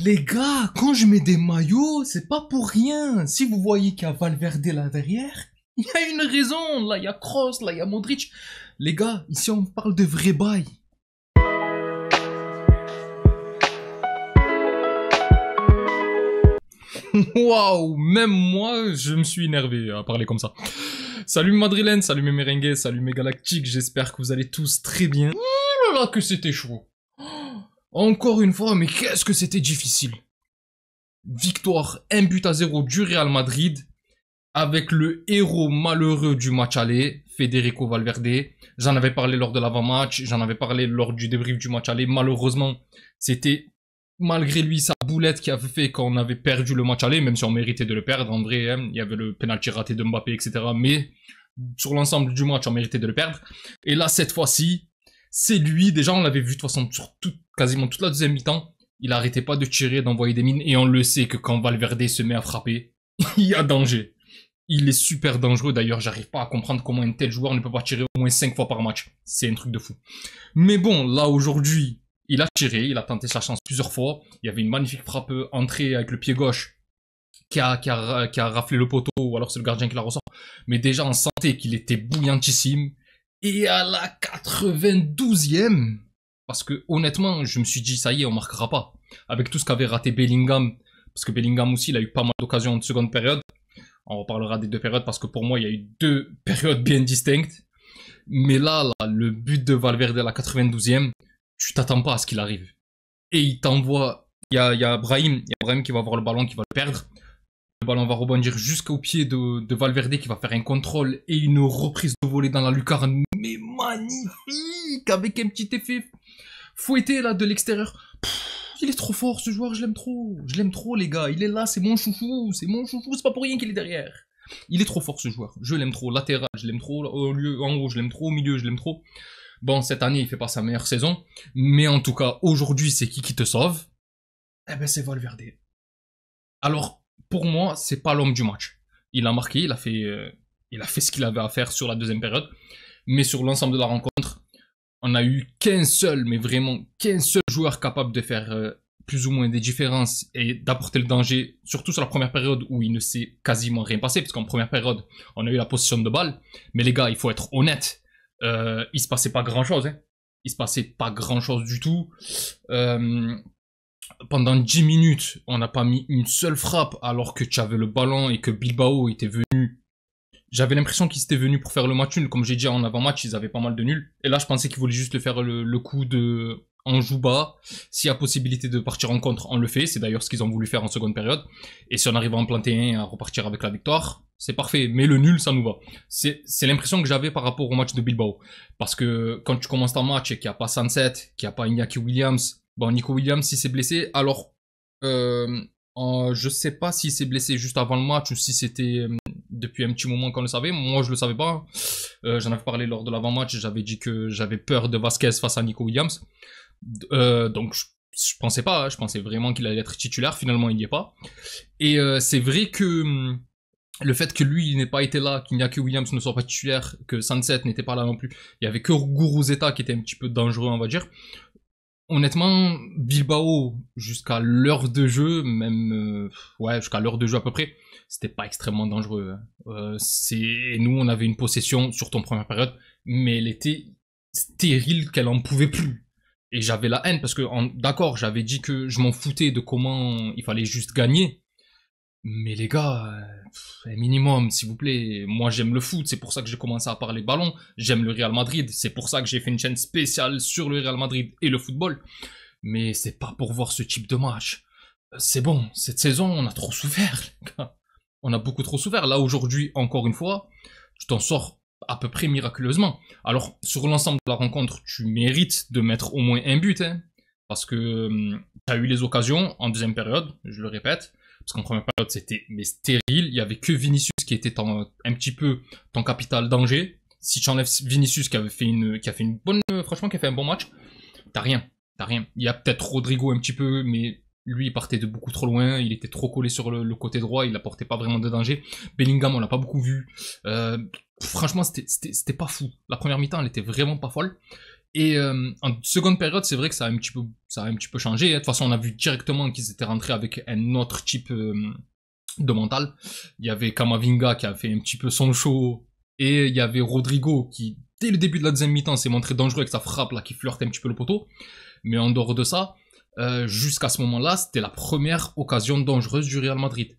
Les gars, quand je mets des maillots, c'est pas pour rien. Si vous voyez qu'il y a Valverde là derrière, il y a une raison. Là, il y a Kroos, là, il y a Modric. Les gars, ici, on parle de vrai bail. Waouh, même moi, je me suis énervé à parler comme ça. Salut Madrilène, salut mes merengues, salut mes galactiques, j'espère que vous allez tous très bien. Oh là là, que c'était chaud. Encore une fois, mais qu'est-ce que c'était difficile. Victoire 1-0 du Real Madrid, avec le héros malheureux du match aller, Federico Valverde. J'en avais parlé lors de l'avant-match, j'en avais parlé lors du débrief du match aller. Malheureusement, c'était malgré lui sa boulette qui avait fait qu'on avait perdu le match aller, même si on méritait de le perdre. En vrai, hein, il y avait le penalty raté de Mbappé, etc. Mais sur l'ensemble du match, on méritait de le perdre. Et là, cette fois-ci, c'est lui. Déjà, on l'avait vu de toute façon sur quasiment toute la deuxième mi-temps. Il arrêtait pas de tirer, d'envoyer des mines. Et on le sait que quand Valverde se met à frapper, il y a danger. Il est super dangereux. D'ailleurs, j'arrive pas à comprendre comment un tel joueur ne peut pas tirer au moins 5 fois par match. C'est un truc de fou. Mais bon, là, aujourd'hui, il a tiré. Il a tenté sa chance plusieurs fois. Il y avait une magnifique frappe entrée avec le pied gauche qui a raflé le poteau, ou alors c'est le gardien qui la ressort. Mais déjà, on sentait qu'il était bouillantissime. Et à la 92e, parce que honnêtement, je me suis dit, ça y est, on marquera pas. Avec tout ce qu'avait raté Bellingham, parce que Bellingham aussi, il a eu pas mal d'occasions en seconde période. On reparlera des deux périodes, parce que pour moi, il y a eu deux périodes bien distinctes. Mais là, le but de Valverde à la 92e, tu t'attends pas à ce qu'il arrive. Et il t'envoie, il y a Brahim qui va avoir le ballon, qui va le perdre. Le ballon va rebondir jusqu'au pied de Valverde qui va faire un contrôle et une reprise de volée dans la lucarne. Mais magnifique, avec un petit effet fouetté là de l'extérieur. Il est trop fort ce joueur, je l'aime trop. Je l'aime trop les gars, il est là, c'est mon chouchou, c'est pas pour rien qu'il est derrière. Il est trop fort ce joueur, je l'aime trop. Latéral, je l'aime trop. En haut, je l'aime trop. Au milieu, je l'aime trop. Bon, cette année, il fait pas sa meilleure saison. Mais en tout cas, aujourd'hui, c'est qui te sauve? Eh ben, c'est Valverde. Alors, pour moi, c'est pas l'homme du match. Il a marqué, il a fait ce qu'il avait à faire sur la deuxième période. Mais sur l'ensemble de la rencontre, on a eu qu'un seul, mais vraiment qu'un seul joueur capable de faire plus ou moins des différences et d'apporter le danger, surtout sur la première période où il ne s'est quasiment rien passé, parce qu'en première période, on a eu la possession de balle. Mais les gars, il faut être honnête, il se passait pas grand-chose. Hein. Il se passait pas grand-chose du tout. Pendant 10 minutes, on n'a pas mis une seule frappe alors que tu avais le ballon et que Bilbao était venu. J'avais l'impression qu'ils étaient venus pour faire le match nul. Comme j'ai dit en avant-match, ils avaient pas mal de nuls. Et là, je pensais qu'ils voulaient juste le faire le coup de on joue bas. S'il y a possibilité de partir en contre, on le fait. C'est d'ailleurs ce qu'ils ont voulu faire en seconde période. Et si on arrive à en planter un et à repartir avec la victoire, c'est parfait. Mais le nul, ça nous va. C'est l'impression que j'avais par rapport au match de Bilbao. Parce que quand tu commences ton match et qu'il n'y a pas Sunset, qu'il n'y a pas Iñaki Williams, bon, Nico Williams, s'il s'est blessé, alors je sais pas s'il s'est blessé juste avant le match ou si c'était depuis un petit moment qu'on le savait. Moi, je le savais pas. J'en avais parlé lors de l'avant-match. J'avais dit que j'avais peur de Vasquez face à Nico Williams. Donc, je pensais pas. Je pensais vraiment qu'il allait être titulaire. Finalement, il n'y est pas. Et c'est vrai que le fait que lui, il n'ait pas été là, qu'Iñaki Williams ne soit pas titulaire, que Sunset n'était pas là non plus. Il y avait que Guruzeta qui était un petit peu dangereux, on va dire. Honnêtement, Bilbao, jusqu'à l'heure de jeu, même, jusqu'à l'heure de jeu à peu près, c'était pas extrêmement dangereux. Nous, on avait une possession sur ton première période, mais elle était stérile qu'elle en pouvait plus. Et j'avais la haine parce que, d'accord, j'avais dit que je m'en foutais de comment il fallait juste gagner. Mais les gars, un minimum, s'il vous plaît. Moi, j'aime le foot, c'est pour ça que j'ai commencé à parler ballon. J'aime le Real Madrid, c'est pour ça que j'ai fait une chaîne spéciale sur le Real Madrid et le football. Mais c'est pas pour voir ce type de match. C'est bon, cette saison, on a trop souffert, les gars. On a beaucoup trop souffert. Là, aujourd'hui, encore une fois, tu t'en sors à peu près miraculeusement. Alors, sur l'ensemble de la rencontre, tu mérites de mettre au moins un but, hein, parce que tu as eu les occasions en deuxième période, je le répète. Parce qu'en première période, c'était stérile. Il y avait que Vinicius qui était un petit peu ton capital danger. Si tu enlèves Vinicius qui a fait une bonne, franchement, qui a fait un bon match, t'as rien. Il y a peut-être Rodrigo un petit peu, mais lui, il partait de beaucoup trop loin. Il était trop collé sur le côté droit. Il apportait pas vraiment de danger. Bellingham, on l'a pas beaucoup vu. Franchement, c'était pas fou. La première mi-temps, elle était vraiment pas folle. Et en seconde période, c'est vrai que ça a un petit peu changé. De toute façon, on a vu directement qu'ils étaient rentrés avec un autre type de mental. Il y avait Kamavinga qui a fait un petit peu son show, et il y avait Rodrigo qui, dès le début de la deuxième mi-temps, s'est montré dangereux avec sa frappe là, qui flirtait un petit peu le poteau. Mais en dehors de ça, jusqu'à ce moment-là, c'était la première occasion dangereuse du Real Madrid.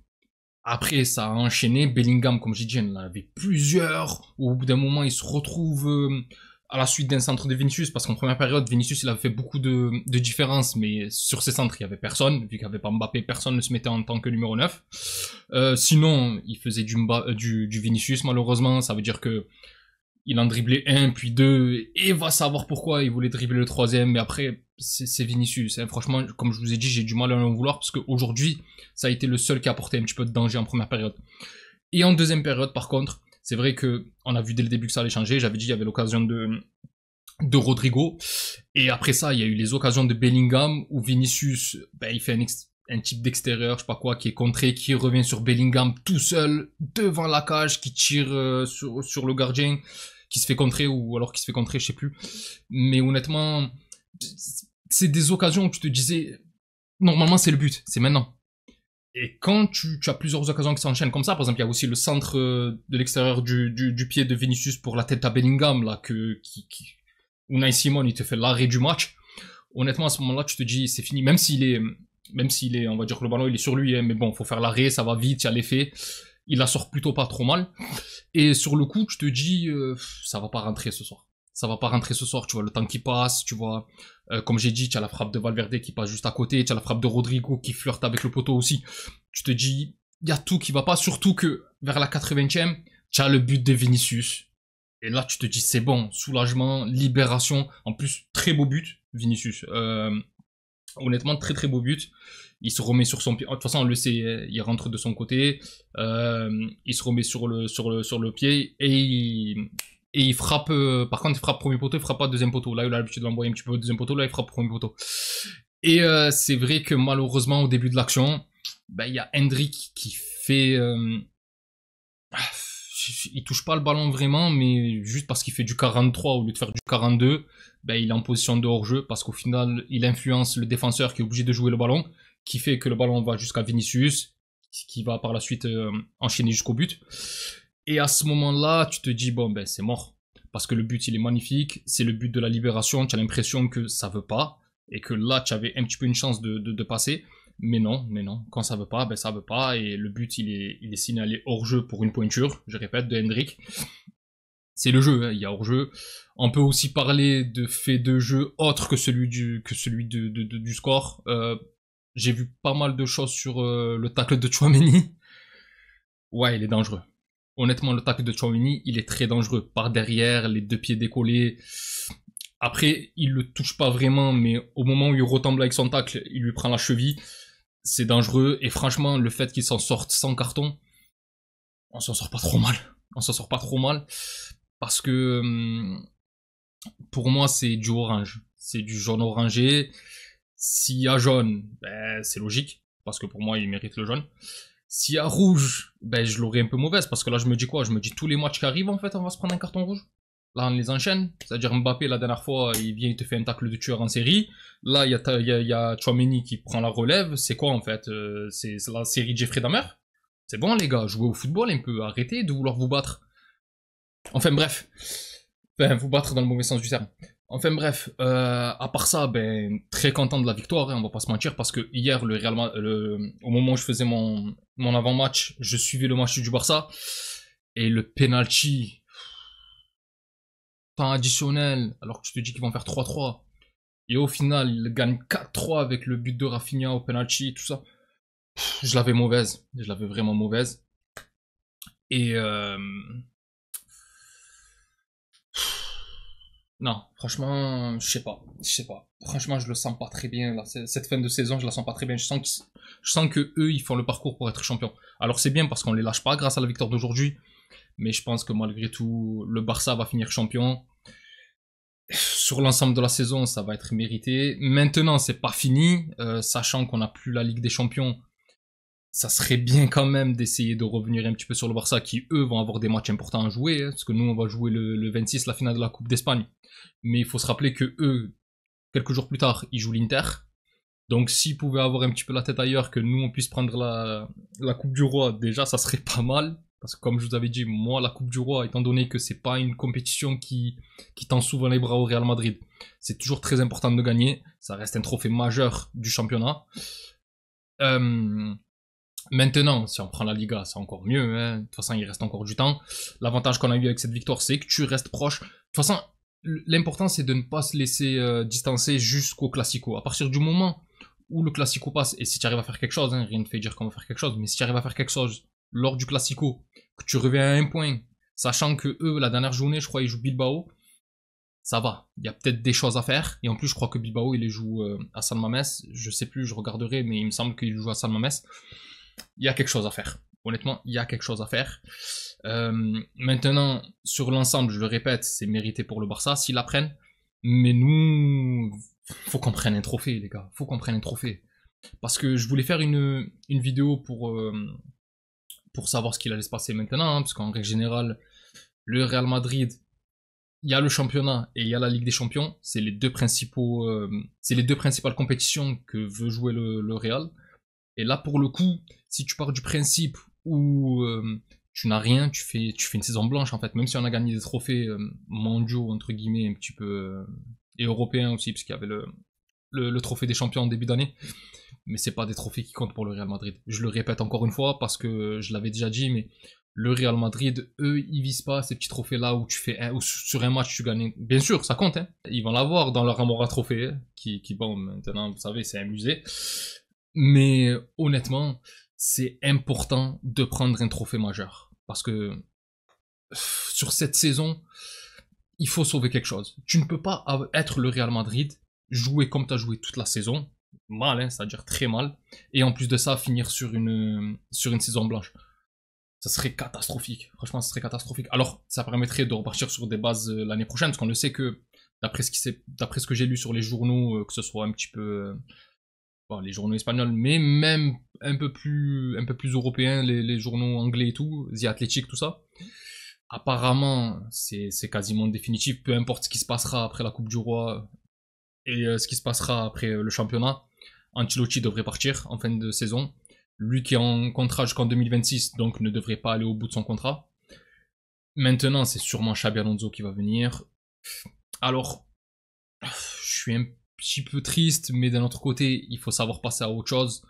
Après, ça a enchaîné. Bellingham, comme j'ai dit, il en avait plusieurs. Au bout d'un moment, il se retrouve à la suite d'un centre de Vinicius, parce qu'en première période, Vinicius, il avait fait beaucoup de différences, mais sur ses centres, il y avait personne. Vu qu'il n'y avait pas Mbappé, personne ne se mettait en tant que numéro 9. Sinon, il faisait du Vinicius, malheureusement. Ça veut dire que il en driblait un, puis deux, et va savoir pourquoi il voulait dribbler le troisième, mais après, c'est Vinicius. Hein. Franchement, comme je vous ai dit, j'ai du mal à en vouloir, parce qu'aujourd'hui, ça a été le seul qui a apporté un petit peu de danger en première période. Et en deuxième période, par contre, c'est vrai que on a vu dès le début que ça allait changer. J'avais dit, il y avait l'occasion de Rodrigo, et après ça, il y a eu les occasions de Bellingham, où Vinicius, il fait un type d'extérieur, je sais pas quoi, qui est contré, qui revient sur Bellingham tout seul, devant la cage, qui tire sur le gardien, qui se fait contrer, ou alors qui se fait contrer, je sais plus. Mais honnêtement, c'est des occasions où tu te disais, normalement c'est le but, c'est maintenant. Et quand tu as plusieurs occasions qui s'enchaînent comme ça, par exemple, il y a aussi le centre de l'extérieur du pied de Vinicius pour la tête à Bellingham, là, Unai Simon, il te fait l'arrêt du match. Honnêtement, à ce moment-là, tu te dis, c'est fini, même s'il est, on va dire que le ballon, il est sur lui, hein, mais bon, faut faire l'arrêt, ça va vite, il y a l'effet. Il la sort plutôt pas trop mal. Et sur le coup, tu te dis, ça va pas rentrer ce soir. Ça va pas rentrer ce soir, tu vois le temps qui passe, tu vois, comme j'ai dit, tu as la frappe de Valverde qui passe juste à côté, tu as la frappe de Rodrigo qui flirte avec le poteau aussi. Tu te dis, il y a tout qui va pas, surtout que vers la 80e, tu as le but de Vinicius. Et là, tu te dis, c'est bon, soulagement, libération. En plus, très beau but, Vinicius. Honnêtement, très très beau but. Il se remet sur son pied. De toute façon, on le sait, il rentre de son côté. Il se remet sur le pied et il frappe. Par contre, il frappe premier poteau, il frappe pas deuxième poteau. Là, il a l'habitude d'envoyer un petit peu au deuxième poteau. Là, il frappe premier poteau. Et c'est vrai que malheureusement, au début de l'action, il y a Hendrick qui fait. Il touche pas le ballon vraiment, mais juste parce qu'il fait du 43 au lieu de faire du 42, il est en position de hors-jeu parce qu'au final, il influence le défenseur qui est obligé de jouer le ballon, qui fait que le ballon va jusqu'à Vinicius, qui va par la suite enchaîner jusqu'au but. Et à ce moment-là, tu te dis, bon, c'est mort. Parce que le but, il est magnifique, c'est le but de la libération, tu as l'impression que ça veut pas, et que là, tu avais un petit peu une chance de passer. Mais non, quand ça veut pas, ça veut pas, et le but il est signalé hors jeu pour une pointure, je répète, de Hendrick. C'est le jeu, hein, il y a hors jeu. On peut aussi parler de fait de jeu autre que celui du score. J'ai vu pas mal de choses sur le tacle de Tchouaméni. Ouais, il est dangereux. Honnêtement, le tacle de Tchouaméni, il est très dangereux. Par derrière, les deux pieds décollés. Après, il le touche pas vraiment, mais au moment où il retombe avec son tacle, il lui prend la cheville. C'est dangereux, et franchement, le fait qu'il s'en sorte sans carton, on s'en sort pas trop mal. On s'en sort pas trop mal, parce que pour moi, c'est du orange. C'est du jaune orangé. S'il y a jaune, c'est logique, parce que pour moi, il mérite le jaune. S'il y a rouge, je l'aurais un peu mauvaise, parce que là, je me dis quoi? Je me dis tous les matchs qui arrivent, en fait, on va se prendre un carton rouge. Là, on les enchaîne. C'est-à-dire Mbappé, la dernière fois, il vient, il te fait un tacle de tueur en série. Là, il y a Tchouaméni qui prend la relève. C'est quoi, en fait? C'est la série Jeffrey Dahmer? C'est bon, les gars, jouez au football un peu. Arrêtez de vouloir vous battre. Enfin, bref. Enfin, vous battre dans le mauvais sens du terme. Enfin, bref. À part ça, très content de la victoire, hein, on va pas se mentir, parce que hier, au moment où je faisais mon avant-match, je suivais le match du Barça. Et le penalty... temps additionnel, alors que tu te dis qu'ils vont faire 3-3. Et au final, ils gagnent 4-3 avec le but de Rafinha au penalty, tout ça. Je l'avais mauvaise. Je l'avais vraiment mauvaise. Et non, franchement, je sais pas. Franchement, je le sens pas très bien, là. Cette fin de saison, je la sens pas très bien. Je sens que eux, ils font le parcours pour être champions. Alors c'est bien parce qu'on les lâche pas grâce à la victoire d'aujourd'hui. Mais je pense que malgré tout, le Barça va finir champion. Sur l'ensemble de la saison, ça va être mérité. Maintenant, c'est pas fini, sachant qu'on n'a plus la Ligue des Champions. ça serait bien quand même d'essayer de revenir un petit peu sur le Barça qui, eux, vont avoir des matchs importants à jouer, hein, parce que nous, on va jouer le 26, la finale de la Coupe d'Espagne. Mais il faut se rappeler que eux, quelques jours plus tard, ils jouent l'Inter. Donc s'ils pouvaient avoir un petit peu la tête ailleurs, que nous, on puisse prendre la Coupe du Roi, déjà, ça serait pas mal. Parce que comme je vous avais dit, moi, la Coupe du Roi, étant donné que c'est pas une compétition qui tend souvent les bras au Real Madrid, c'est toujours très important de gagner. Ça reste un trophée majeur du championnat. Maintenant, si on prend la Liga, c'est encore mieux. Hein. De toute façon, il reste encore du temps. L'avantage qu'on a eu avec cette victoire, c'est que tu restes proche. De toute façon, l'important, c'est de ne pas se laisser distancer jusqu'au Classico. À partir du moment où le Classico passe, et si tu arrives à faire quelque chose, hein, rien ne fait dire qu'on va faire quelque chose, mais si tu arrives à faire quelque chose lors du Classico, que tu reviens à un point, sachant que eux, la dernière journée, je crois, ils jouent Bilbao, ça va. Il y a peut-être des choses à faire. Et en plus, je crois que Bilbao, il les joue à San Mamés. Je sais plus, je regarderai, mais il me semble qu'il joue à San Mamés. Il y a quelque chose à faire. Honnêtement, il y a quelque chose à faire. Maintenant, sur l'ensemble, je le répète, c'est mérité pour le Barça s'ils la prennent. Mais nous, faut qu'on prenne un trophée, les gars. Faut qu'on prenne un trophée. Parce que je voulais faire une vidéo pour savoir ce qu'il allait se passer maintenant. Hein, parce qu'en règle générale, le Real Madrid, il y a le championnat et il y a la Ligue des Champions. C'est les deux principales compétitions que veut jouer le Real. Et là, pour le coup, si tu pars du principe où tu n'as rien, tu fais une saison blanche en fait. Même si on a gagné des trophées mondiaux entre guillemets un petit peu et européens aussi, puisqu'il y avait le trophée des champions en début d'année. Mais c'est pas des trophées qui comptent pour le Real Madrid. Je le répète encore une fois parce que je l'avais déjà dit, mais le Real Madrid, eux, ils visent pas ces petits trophées-là où tu fais où sur un match tu gagnes. Bien sûr, ça compte, hein. Ils vont l'avoir dans leur Amora Trophée, hein, qui bon, maintenant, vous savez, c'est un musée. Mais honnêtement, c'est important de prendre un trophée majeur. Parce que sur cette saison, il faut sauver quelque chose. Tu ne peux pas être le Real Madrid, jouer comme tu as joué toute la saison, mal, hein, c'est-à-dire très mal, et en plus de ça, finir sur une saison blanche. Ça serait catastrophique. Franchement, ça serait catastrophique. Alors, ça permettrait de repartir sur des bases l'année prochaine, parce qu'on le sait que, d'après ce que j'ai lu sur les journaux, que ce soit un petit peu bon, les journaux espagnols, mais même un peu plus européens, les journaux anglais et tout, The Athletic, tout ça. Apparemment, c'est quasiment définitif, peu importe ce qui se passera après la Coupe du Roi et ce qui se passera après le championnat. Ancelotti devrait partir en fin de saison. Lui qui est en contrat jusqu'en 2026, donc ne devrait pas aller au bout de son contrat. Maintenant, c'est sûrement Xabi Alonso qui va venir. Alors, je suis un petit peu triste, mais d'un autre côté, il faut savoir passer à autre chose.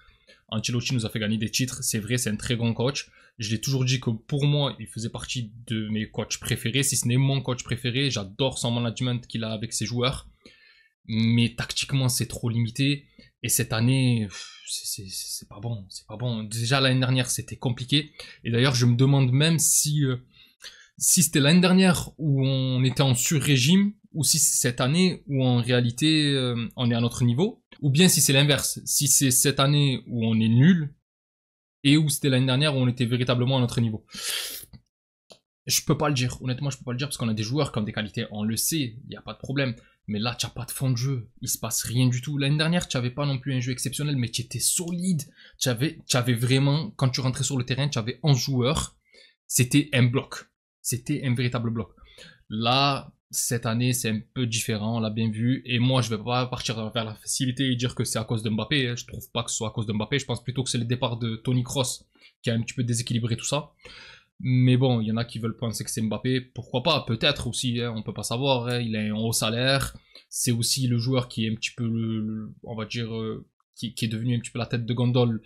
Ancelotti nous a fait gagner des titres, c'est vrai, c'est un très grand coach. Je l'ai toujours dit que pour moi, il faisait partie de mes coachs préférés, si ce n'est mon coach préféré. J'adore son management qu'il a avec ses joueurs. Mais tactiquement, c'est trop limité. Et cette année, c'est pas bon, c'est pas bon. Déjà l'année dernière, c'était compliqué. Et d'ailleurs, je me demande même si c'était l'année dernière où on était en sur-régime, ou si c'est cette année où en réalité on est à notre niveau, ou bien si c'est l'inverse, si c'est cette année où on est nul, et où c'était l'année dernière où on était véritablement à notre niveau. Je peux pas le dire, honnêtement je peux pas le dire, parce qu'on a des joueurs qui ont des qualités, on le sait, il n'y a pas de problème. Mais là, tu n'as pas de fond de jeu, il se passe rien du tout. L'année dernière, tu n'avais pas non plus un jeu exceptionnel, mais tu étais solide. Tu avais vraiment, quand tu rentrais sur le terrain, tu avais 11 joueurs. C'était un bloc. C'était un véritable bloc. Là, cette année, c'est un peu différent, on l'a bien vu. Et moi, je vais pas partir vers la facilité et dire que c'est à cause de Mbappé. Je trouve pas que ce soit à cause de Mbappé. Je pense plutôt que c'est le départ de Toni Kroos qui a un petit peu déséquilibré tout ça. Mais bon, il y en a qui veulent penser que c'est Mbappé. Pourquoi pas? Peut-être aussi, hein, on peut pas savoir. Hein, il a un haut salaire. C'est aussi le joueur qui est un petit peu, on va dire, qui est devenu un petit peu la tête de gondole.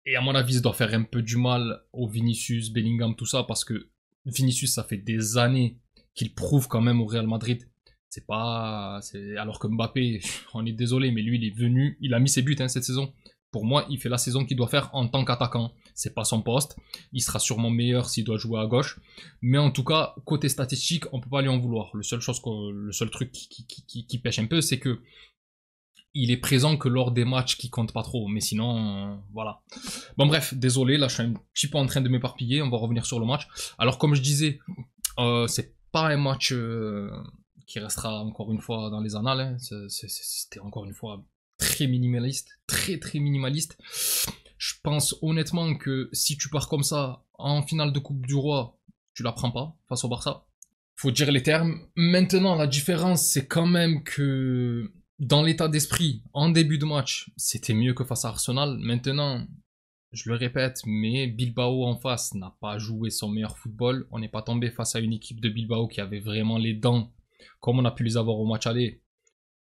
Et à mon avis, ça doit faire un peu du mal au Vinicius, Bellingham, tout ça, parce que Vinicius, ça fait des années qu'il prouve quand même au Real Madrid. C'est pas, alors que Mbappé, on est désolé, mais lui, il est venu, il a mis ses buts hein, cette saison. Pour moi, il fait la saison qu'il doit faire en tant qu'attaquant. C'est pas son poste. Il sera sûrement meilleur s'il doit jouer à gauche. Mais en tout cas, côté statistique, on peut pas lui en vouloir. Le seul truc qui pêche un peu, c'est que il est présent que lors des matchs qui comptent pas trop. Mais sinon, voilà. Bon bref, désolé, là je suis un petit peu en train de m'éparpiller. On va revenir sur le match. Alors comme je disais, c'est pas un match qui restera encore une fois dans les annales. Hein. C'était encore une fois très minimaliste, très minimaliste. Je pense honnêtement que si tu pars comme ça en finale de Coupe du Roi, tu la prends pas face au Barça. Faut dire les termes. Maintenant, la différence, c'est quand même que dans l'état d'esprit, en début de match, c'était mieux que face à Arsenal. Maintenant, je le répète, mais Bilbao en face n'a pas joué son meilleur football. On n'est pas tombé face à une équipe de Bilbao qui avait vraiment les dents, comme on a pu les avoir au match aller.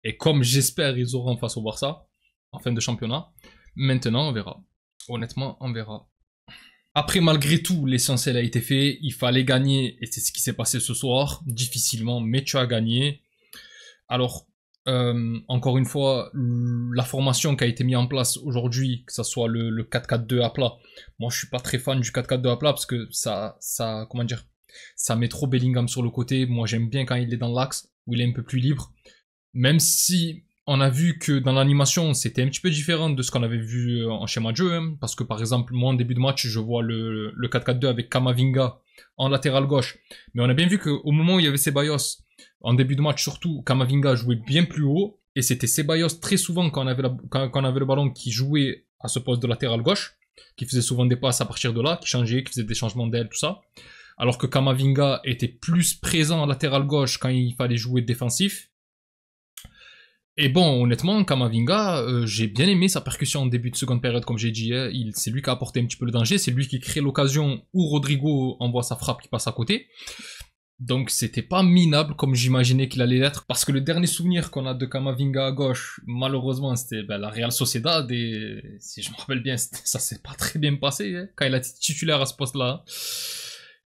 Et comme j'espère ils auront face au Barça, en fin de championnat. Maintenant, on verra. Honnêtement, on verra. Après, malgré tout, l'essentiel a été fait. Il fallait gagner. Et c'est ce qui s'est passé ce soir. Difficilement, mais tu as gagné. Alors, encore une fois, la formation qui a été mise en place aujourd'hui, que ce soit le 4-4-2 à plat. Moi, je suis pas très fan du 4-4-2 à plat parce que comment dire, ça met trop Bellingham sur le côté. Moi, j'aime bien quand il est dans l'axe, où il est un peu plus libre. Même si on a vu que dans l'animation, c'était un petit peu différent de ce qu'on avait vu en schéma de jeu. Hein, parce que par exemple, moi en début de match, je vois le 4-4-2 avec Camavinga en latéral gauche. Mais on a bien vu qu'au moment où il y avait Ceballos, en début de match surtout, Camavinga jouait bien plus haut. Et c'était Ceballos très souvent quand on avait le ballon qui jouait à ce poste de latéral gauche, qui faisait souvent des passes à partir de là, qui changeait, qui faisait des changements d'aile, tout ça. Alors que Camavinga était plus présent en latéral gauche quand il fallait jouer défensif. Et bon, honnêtement, Camavinga, j'ai bien aimé sa percussion en début de seconde période, comme j'ai dit. Hein. C'est lui qui a apporté un petit peu le danger, c'est lui qui crée l'occasion où Rodrigo envoie sa frappe qui passe à côté. Donc c'était pas minable comme j'imaginais qu'il allait l'être, parce que le dernier souvenir qu'on a de Camavinga à gauche, malheureusement, c'était la Real Sociedad, et si je me rappelle bien, ça s'est pas très bien passé, hein, quand il a été titulaire à ce poste-là.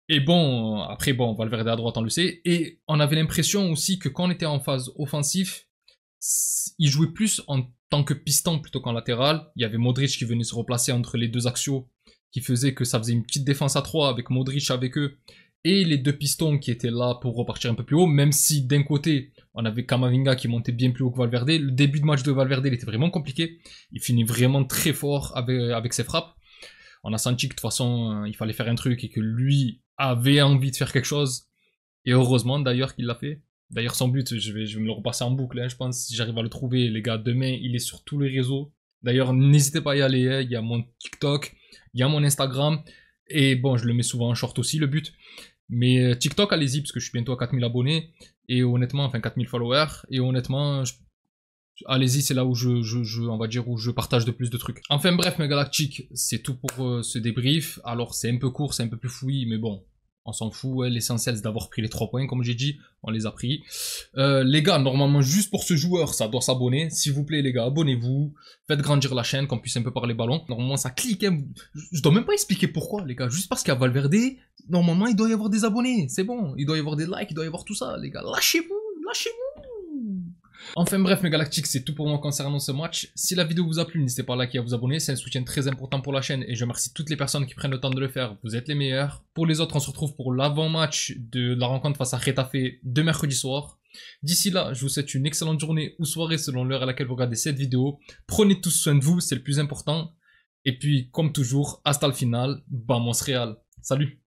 Et bon, après, bon, Valverde à droite, on le sait, et on avait l'impression aussi que quand on était en phase offensive, il jouait plus en tant que piston plutôt qu'en latéral. Il y avait Modric qui venait se replacer entre les deux axiaux, qui faisait que ça faisait une petite défense à 3 avec Modric avec eux, et les deux pistons qui étaient là pour repartir un peu plus haut, même si d'un côté, on avait Camavinga qui montait bien plus haut que Valverde. Le début de match de Valverde, il était vraiment compliqué. Il finit vraiment très fort avec ses frappes. On a senti que de toute façon, il fallait faire un truc et que lui avait envie de faire quelque chose. Et heureusement d'ailleurs qu'il l'a fait. D'ailleurs, son but, je vais me le repasser en boucle, hein, je pense, si j'arrive à le trouver, les gars. Demain, il est sur tous les réseaux. D'ailleurs, n'hésitez pas à y aller, hein. Il y a mon TikTok, il y a mon Instagram. Et bon, je le mets souvent en short aussi, le but. Mais TikTok, allez-y, parce que je suis bientôt à 4000 abonnés. Et honnêtement, enfin 4000 followers. Et honnêtement, allez-y, c'est là où on va dire, où je partage de plus de trucs. Enfin bref, mes galactiques, c'est tout pour ce débrief. Alors, c'est un peu court, c'est un peu plus fouillis, mais bon. On s'en fout, ouais. L'essentiel c'est d'avoir pris les 3 points, comme j'ai dit, on les a pris. Les gars, normalement, juste pour ce joueur, ça doit s'abonner. S'il vous plaît, les gars, abonnez-vous. Faites grandir la chaîne, qu'on puisse un peu parler ballon. Normalement, ça clique, hein. Je dois même pas expliquer pourquoi, les gars. Juste parce qu'il y a Valverde, normalement, il doit y avoir des abonnés. C'est bon, il doit y avoir des likes, il doit y avoir tout ça, les gars. Lâchez-vous, lâchez-vous. Enfin bref mes galactiques, c'est tout pour moi concernant ce match. Si la vidéo vous a plu, n'hésitez pas à liker et à vous abonner, c'est un soutien très important pour la chaîne et je remercie toutes les personnes qui prennent le temps de le faire, vous êtes les meilleurs. Pour les autres, on se retrouve pour l'avant-match de la rencontre face à Getafe de mercredi soir. D'ici là, je vous souhaite une excellente journée ou soirée selon l'heure à laquelle vous regardez cette vidéo. Prenez tous soin de vous, c'est le plus important. Et puis, comme toujours, hasta le final, vamos Real. Salut!